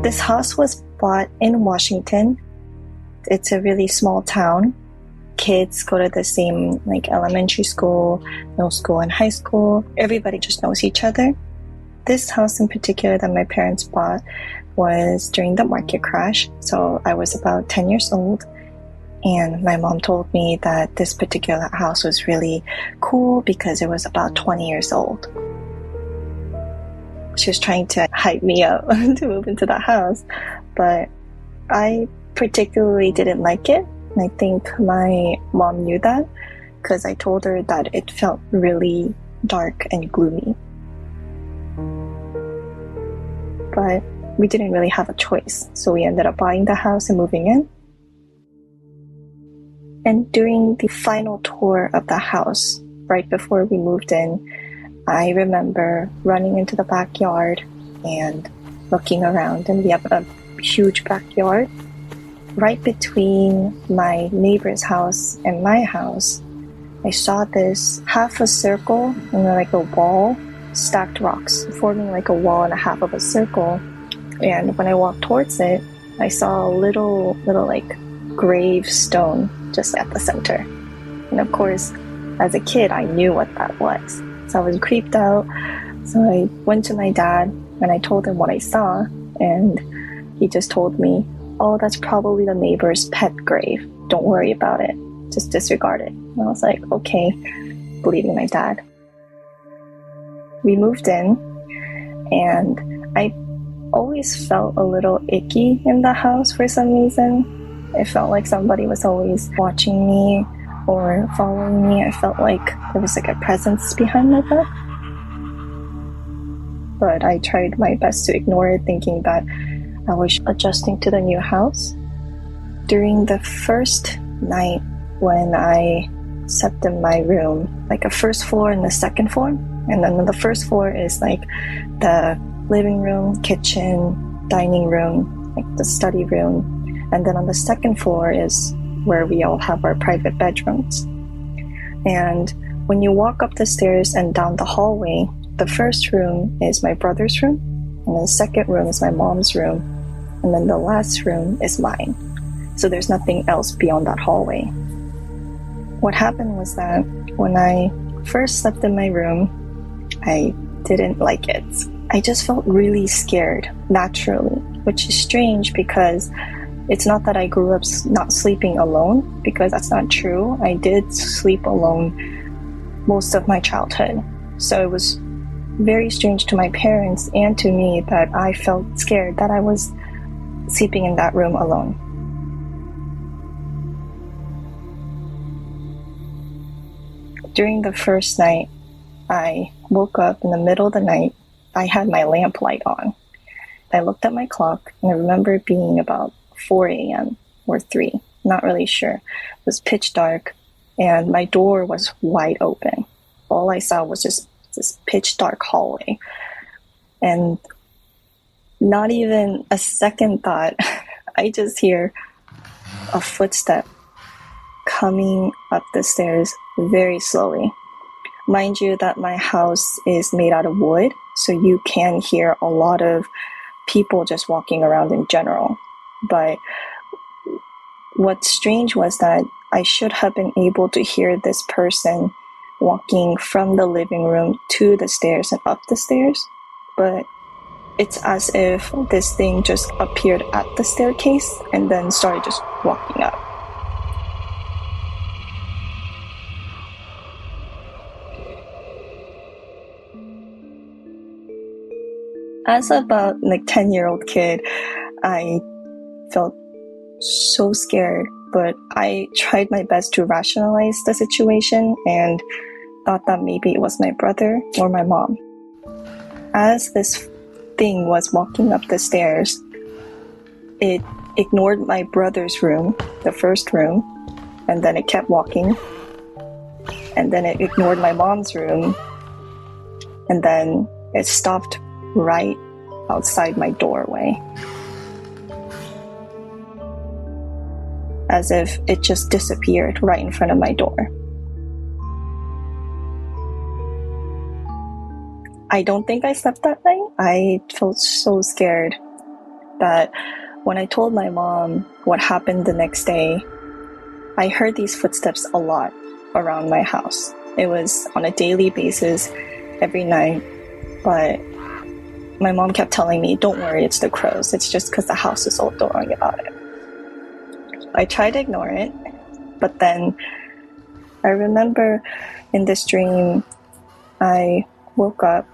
This house was bought in Washington. It's a really small town. Kids go to the same elementary school, middle school, and high school. Everybody just knows each other. This house in particular that my parents bought was during the market crash. So I was about 10 years old. And my mom told me that this particular house was really cool because it was about 20 years old. She was trying to hype me up to move into that house, but I particularly didn't like it. And I think my mom knew that because I told her that it felt really dark and gloomy. But we didn't really have a choice, so we ended up buying the house and moving in. And during the final tour of the house, right before we moved in, I remember running into the backyard and looking around, and we have a huge backyard. Right between my neighbor's house and my house, I saw this half a circle and like a wall, stacked rocks, forming like a wall and a half of a circle. And when I walked towards it, I saw a little gravestone just at the center. And of course, as a kid, I knew what that was. So I was creeped out. So I went to my dad and I told him what I saw. And he just told me, "Oh, that's probably the neighbor's pet grave. Don't worry about it. Just disregard it." And I was like, okay, believing my dad. We moved in, and I always felt a little icky in the house for some reason. It felt like somebody was always watching me or following me. I felt like there was like a presence behind my back. But I tried my best to ignore it, thinking that I was adjusting to the new house. During the first night when I slept in my room, like a first floor and the second floor, and then the first floor is like the living room, kitchen, dining room, like the study room, and then on the second floor is where we all have our private bedrooms. And when you walk up the stairs and down the hallway, the first room is my brother's room, and the second room is my mom's room, and then the last room is mine. So there's nothing else beyond that hallway. What happened was that when I first slept in my room, I didn't like it. I just felt really scared naturally, which is strange because it's not that I grew up not sleeping alone, because that's not true. I did sleep alone most of my childhood. So it was very strange to my parents and to me that I felt scared that I was sleeping in that room alone. During the first night, I woke up in the middle of the night. I had my lamp light on. I looked at my clock, and I remember it being about 4 a.m. or 3, not really sure. It was pitch dark, and my door was wide open. All I saw was just this pitch dark hallway. And not even a second thought, I just hear a footstep coming up the stairs very slowly. Mind you that my house is made out of wood, so you can hear a lot of people just walking around in general. But what's strange was that I should have been able to hear this person walking from the living room to the stairs and up the stairs, but it's as if this thing just appeared at the staircase and then started just walking up. As about 10-year-old kid, I felt so scared, but I tried my best to rationalize the situation and thought that maybe it was my brother or my mom. As this thing was walking up the stairs, it ignored my brother's room, the first room, and then it kept walking, and then it ignored my mom's room, and then it stopped right outside my doorway, as if it just disappeared right in front of my door. I don't think I slept that night. I felt so scared. that when I told my mom what happened the next day, I heard these footsteps a lot around my house. It was on a daily basis, every night, but my mom kept telling me, don't worry, it's the crows. It's just because the house is old, don't worry about it. I tried to ignore it, but then I remember in this dream, I woke up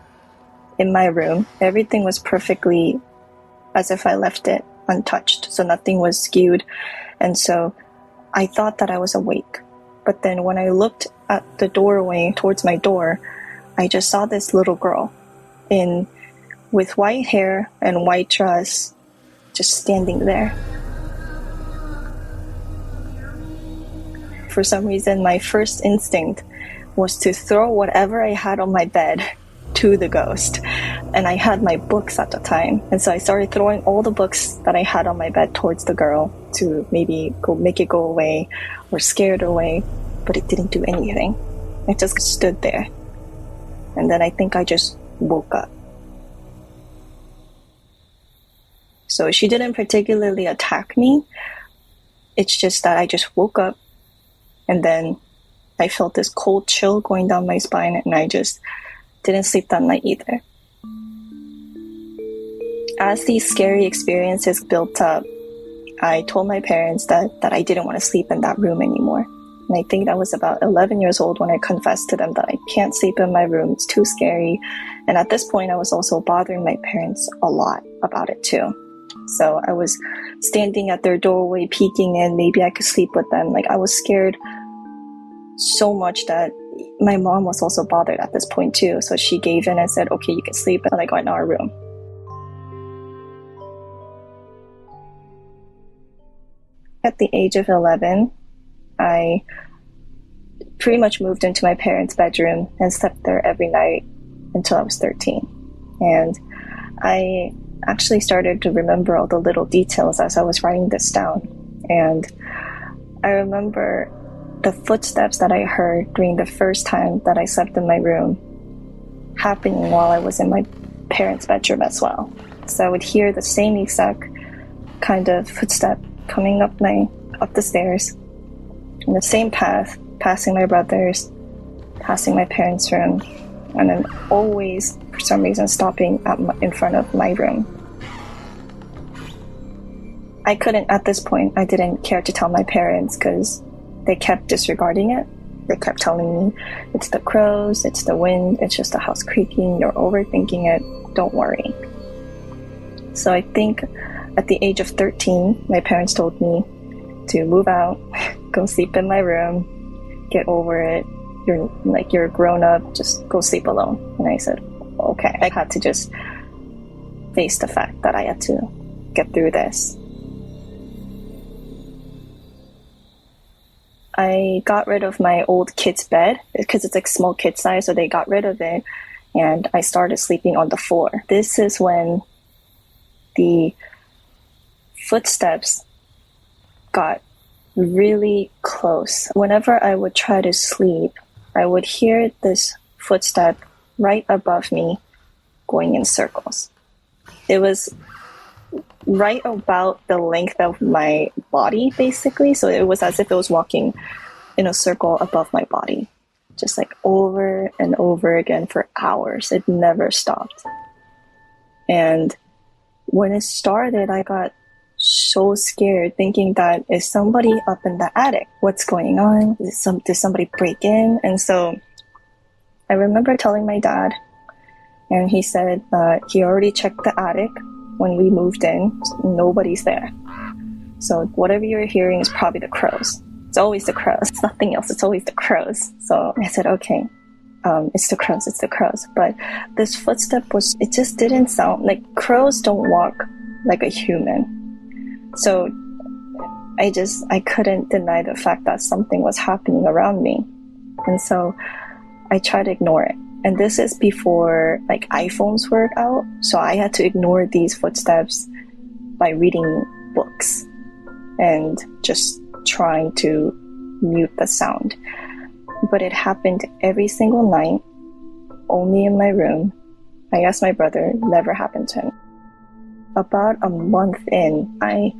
in my room. Everything was perfectly as if I left it untouched, so nothing was skewed. And so I thought that I was awake. But then when I looked at the doorway towards my door, I just saw this little girl with white hair and white dress, just standing there. For some reason, my first instinct was to throw whatever I had on my bed to the ghost. And I had my books at the time. And so I started throwing all the books that I had on my bed towards the girl to maybe make it go away or scare it away. But it didn't do anything. It just stood there. And then I think I just woke up. So she didn't particularly attack me. It's just that I just woke up, and then I felt this cold chill going down my spine, and I just didn't sleep that night either. As these scary experiences built up, I told my parents that I didn't want to sleep in that room anymore. And I think I was about 11 years old when I confessed to them that I can't sleep in my room, it's too scary. And at this point, I was also bothering my parents a lot about it too. So I was standing at their doorway, peeking in, maybe I could sleep with them. Like, I was scared so much that my mom was also bothered at this point too. So she gave in and said, okay, you can sleep. And I got in our room. At the age of 11, I pretty much moved into my parents' bedroom and slept there every night until I was 13. And I actually started to remember all the little details as I was writing this down. And I remember the footsteps that I heard during the first time that I slept in my room happening while I was in my parents' bedroom as well. So I would hear the same exact kind of footstep coming up the stairs in the same path, passing my brothers, passing my parents' room, and then always, for some reason, stopping in front of my room. At this point, I didn't care to tell my parents because they kept disregarding it. They kept telling me, it's the crows, it's the wind, it's just the house creaking, you're overthinking it, don't worry. So I think at the age of 13, my parents told me to move out, go sleep in my room, get over it. You're a grown up, just go sleep alone. And I said, okay. I had to just face the fact that I had to get through this. I got rid of my old kid's bed because it's like small kid size, so they got rid of it, and I started sleeping on the floor. This is when the footsteps got really close. Whenever I would try to sleep, I would hear this footstep right above me going in circles. It was right about the length of my body, basically. So it was as if it was walking in a circle above my body, just like over and over again for hours. It never stopped. And when it started, I got so scared, thinking that is somebody up in the attic? What's going on? Did somebody break in? And so I remember telling my dad, and he said that he already checked the attic when we moved in. Nobody's there. So whatever you're hearing is probably the crows. It's always the crows. It's nothing else. It's always the crows. So I said, okay, it's the crows. It's the crows. But this footstep it just didn't sound like crows don't walk like a human. So I couldn't deny the fact that something was happening around me. And so I tried to ignore it. And this is before like iPhones were out. So I had to ignore these footsteps by reading books and just trying to mute the sound. But it happened every single night, only in my room. I asked my brother, never happened to him. about a month in, I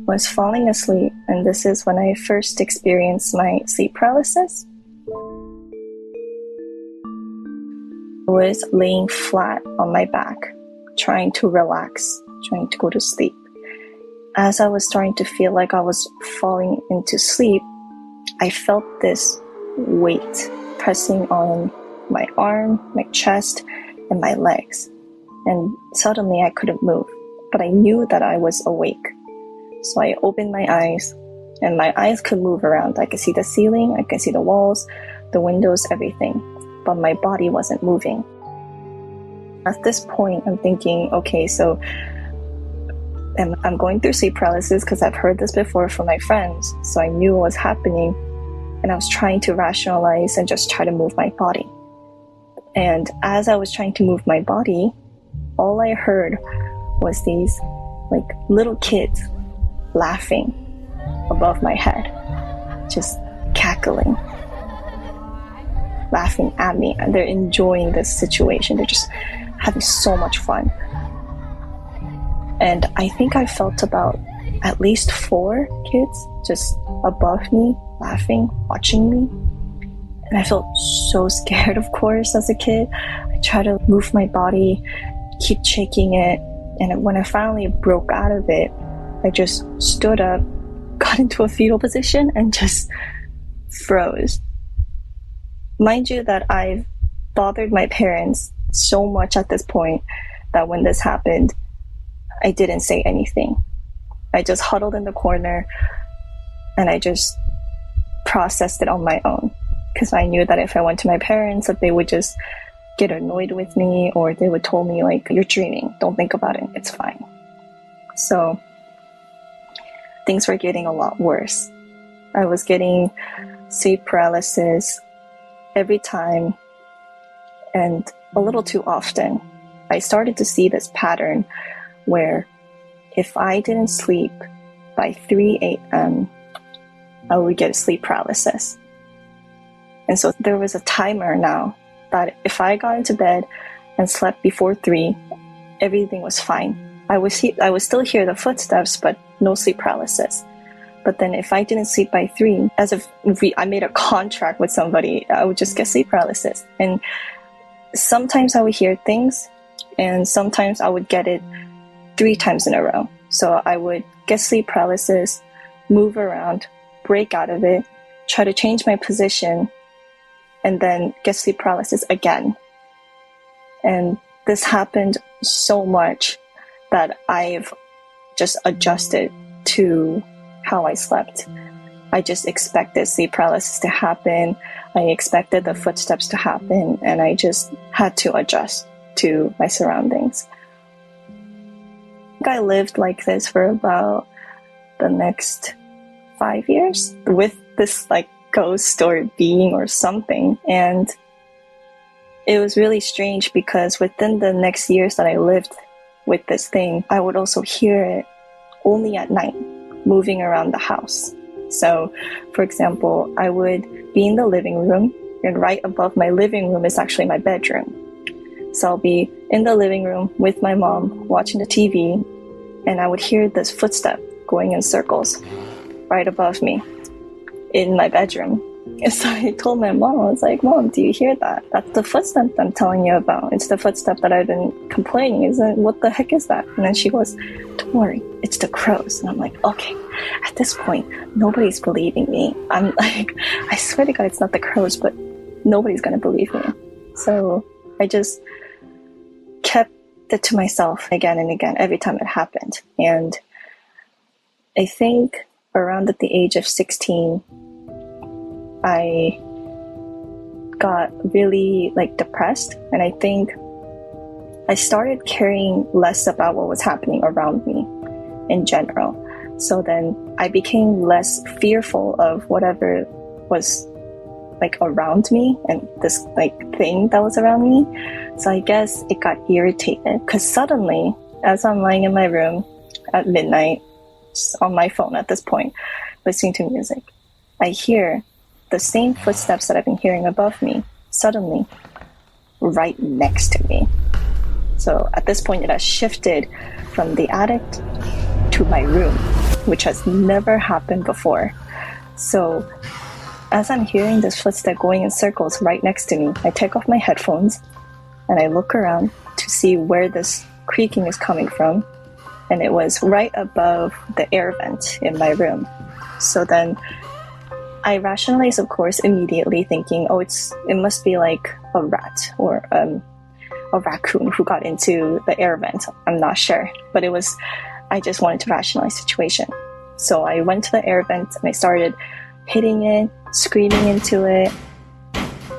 was falling asleep, and this is when I first experienced my sleep paralysis. I was laying flat on my back, trying to relax, trying to go to sleep. As I was starting to feel like I was falling into sleep, I felt this weight pressing on my arm, my chest, and my legs. And suddenly I couldn't move, but I knew that I was awake. So I opened my eyes, and my eyes could move around. I could see the ceiling, I could see the walls, the windows, everything, but my body wasn't moving. At this point, I'm thinking, okay, so I'm going through sleep paralysis because I've heard this before from my friends, so I knew what was happening, and I was trying to rationalize and just try to move my body. And as I was trying to move my body, all I heard was these like little kids laughing above my head, just cackling, laughing at me, and they're enjoying this situation. They're just having so much fun. And I think I felt about at least 4 kids just above me, laughing, watching me. And I felt so scared, of course, as a kid. I tried to move my body, keep shaking it, and when I finally broke out of it, I just stood up, got into a fetal position, and just froze. Mind you that I've bothered my parents so much at this point that when this happened, I didn't say anything. I just huddled in the corner, and I just processed it on my own, because I knew that if I went to my parents, that they would just get annoyed with me, or they would tell me like, you're dreaming, don't think about it, it's fine. So things were getting a lot worse. I was getting sleep paralysis every time, and a little too often. I started to see this pattern where if I didn't sleep by 3 a.m., I would get sleep paralysis. And so there was a timer now that if I got into bed and slept before 3, everything was fine. I would still hear the footsteps, but no sleep paralysis. But then if I didn't sleep by 3, as if I made a contract with somebody, I would just get sleep paralysis. And sometimes I would hear things, and sometimes I would get it 3 times in a row. So I would get sleep paralysis, move around, break out of it, try to change my position, and then get sleep paralysis again. And this happened so much that I've just adjusted to how I slept. I just expected sleep paralysis to happen. I expected the footsteps to happen, and I just had to adjust to my surroundings. I think I lived like this for about the next 5 years with this like ghost or being or something. And it was really strange because within the next years that I lived with this thing, I would also hear it only at night, moving around the house. So, for example, I would be in the living room, and right above my living room is actually my bedroom. So I'll be in the living room with my mom watching the TV, and I would hear this footstep going in circles right above me in my bedroom. And so I told my mom, I was like, Mom, do you hear that? That's the footstep I'm telling you about. It's the footstep that I've been complaining. What the heck is that? And then she goes, don't worry, it's the crows. And I'm like, okay. At this point, nobody's believing me. I'm like, I swear to God, it's not the crows, but nobody's going to believe me. So I just kept it to myself again and again every time it happened. And I think around at the age of 16, I got really depressed, and I think I started caring less about what was happening around me in general. So then I became less fearful of whatever was around me and this thing that was around me. So I guess it got irritated, because suddenly, as I'm lying in my room at midnight, just on my phone at this point, listening to music, I hear the same footsteps that I've been hearing above me, suddenly right next to me. So at this point, it has shifted from the attic to my room, which has never happened before. So as I'm hearing this footstep going in circles right next to me, I take off my headphones and I look around to see where this creaking is coming from. And it was right above the air vent in my room. So then I rationalize, of course, immediately thinking, oh, it must be like a rat or a raccoon who got into the air vent. I'm not sure, but I just wanted to rationalize the situation. So I went to the air vent and I started hitting it, screaming into it.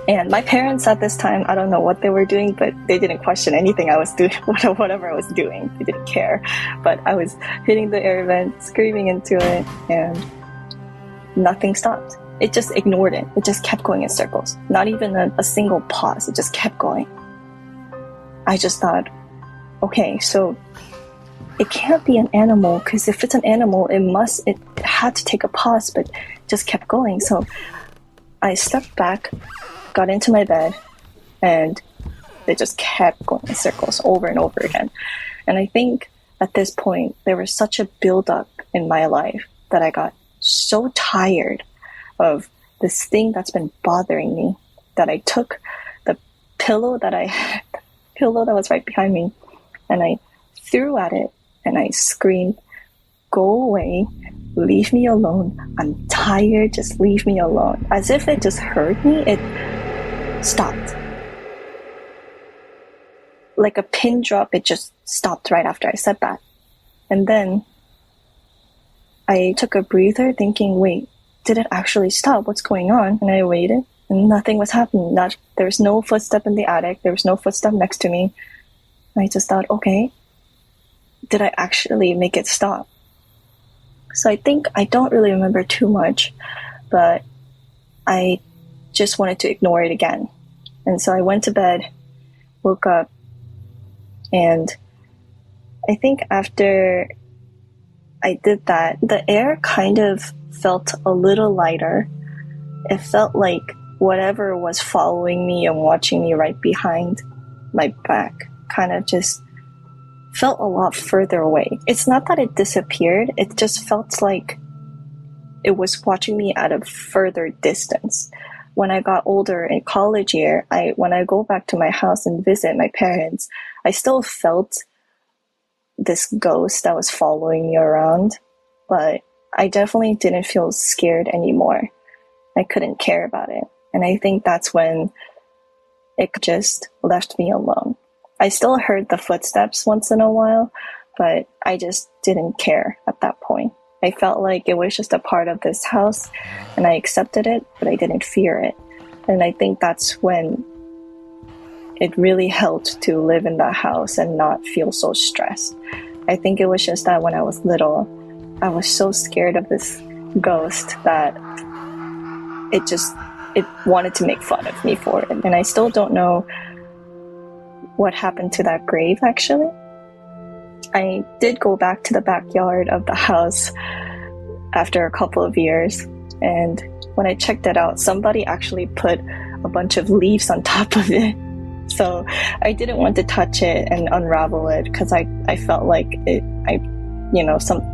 And my parents at this time, I don't know what they were doing, but they didn't question anything I was doing, whatever I was doing. They didn't care. But I was hitting the air vent, screaming into it, and nothing stopped. It just ignored it. It just kept going in circles. Not even a single pause. It just kept going. I just thought, okay, so it can't be an animal, because if it's an animal, it had to take a pause, but just kept going. So I stepped back, got into my bed, and it just kept going in circles over and over again. And I think at this point, there was such a buildup in my life that I got so tired of this thing that's been bothering me that I took the pillow that was right behind me and I threw at it and I screamed, "Go away, leave me alone, I'm tired, just leave me alone." As if it just heard me, it stopped. Like a pin drop, it just stopped right after I said that. And then I took a breather thinking, wait, did it actually stop? What's going on? And I waited and nothing was happening. There was no footstep in the attic. There was no footstep next to me. And I just thought, okay, did I actually make it stop? So I don't really remember too much, but I just wanted to ignore it again. And so I went to bed, woke up, and I think after I did that, the air kind of felt a little lighter. It felt like whatever was following me and watching me right behind my back kind of just felt a lot further away. It's not that it disappeared, it just felt like it was watching me at a further distance. When I got older in college year, when I go back to my house and visit my parents, I still felt this ghost that was following me around, but I definitely didn't feel scared anymore. I couldn't care about it. And I think that's when it just left me alone. I still heard the footsteps once in a while, but I just didn't care at that point. I felt like it was just a part of this house and I accepted it, but I didn't fear it. And I think that's when it really helped to live in that house and not feel so stressed. I think it was just that when I was little, I was so scared of this ghost that it wanted to make fun of me for it. And I still don't know what happened to that grave, actually. I did go back to the backyard of the house after a couple of years, and when I checked it out, somebody actually put a bunch of leaves on top of it. So I didn't want to touch it and unravel it because I felt like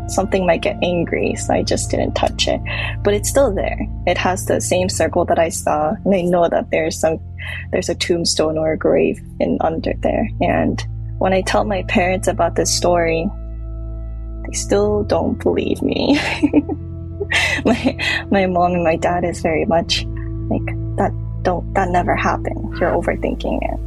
something might get angry, so I just didn't touch it. But it's still there. It has the same circle that I saw, and I know that there's a tombstone or a grave under there. And when I tell my parents about this story, they still don't believe me. My mom and my dad is very much like, that never happened. You're overthinking it.